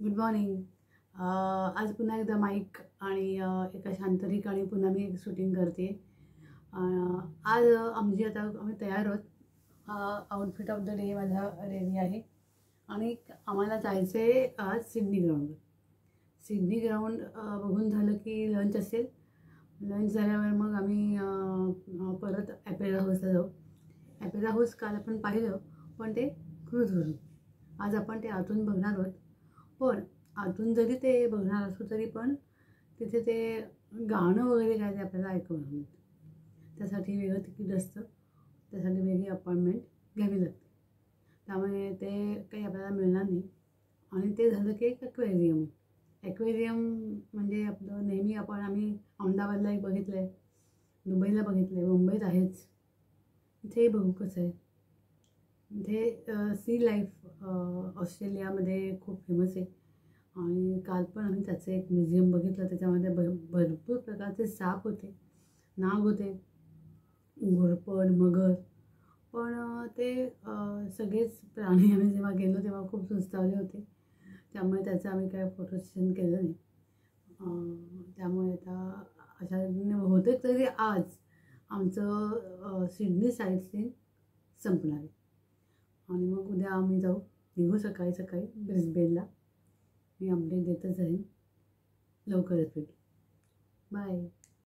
Good morning. आज पुन्हा एकदा माईक आणि एका शांत ठिकाणी पुन्हा मी एक शूटिंग करते. आज आम्ही तयार आहोत. आउटफिट ऑफ द डे माझा रेडी आहे आणि आम्हाला जायचं आहे आज सिडनी ग्राउंड. सिडनी ग्राउंड बघून झालं की लंच असेल. लंच झाल्यावर मग आम्ही परत ॲपेरा हाऊसला जाऊ. ॲपेरा हाऊस काल आपण पाहिलं, पण ते क्रूझवरून. आज आपण ते आतून बघणार आहोत. पण आतून जरी ते बघणार असू तरी पण तिथे ते गाणं वगैरे काय ते आपल्याला ऐकवणार नाही. त्यासाठी वेगळं तिकीट असतं, त्यासाठी वेगळी अपॉइंटमेंट घ्यावी लागते. त्यामुळे ते काही आपल्याला मिळणार नाही. आणि ते झालं की एक ॲक्वेरियम. ॲक्वेरियम म्हणजे आपलं नेहमी आम्ही अहमदाबादला एक बघितलं आहे, दुबईला बघितलं आहे, मुंबईत आहेच. इथेही बघू कसं आहे. इथे सी लाईफ ऑस्ट्रेलियामध्ये खूप फेमस आहे. आणि काल पण आम्ही त्याचं एक म्युझियम बघितलं. त्याच्यामध्ये भरपूर प्रकारचे साप होते, नाग होते, घोरपड, मगर. पण ते सगळेच प्राणी आम्ही जेव्हा गेलो तेव्हा खूप सुस्तावले होते. त्यामुळे त्याचं आम्ही काय फोटो सेशन केलं नाही. त्यामुळे आता अशा होते तरी आज आमचं सिडनी साईट सीन संपणार आहे. आणि मग उद्या आम्ही निघू सकाळी ब्रिस्बेनला. मी अपडेट देतच राहीन. लवकरच भेटू. बाय.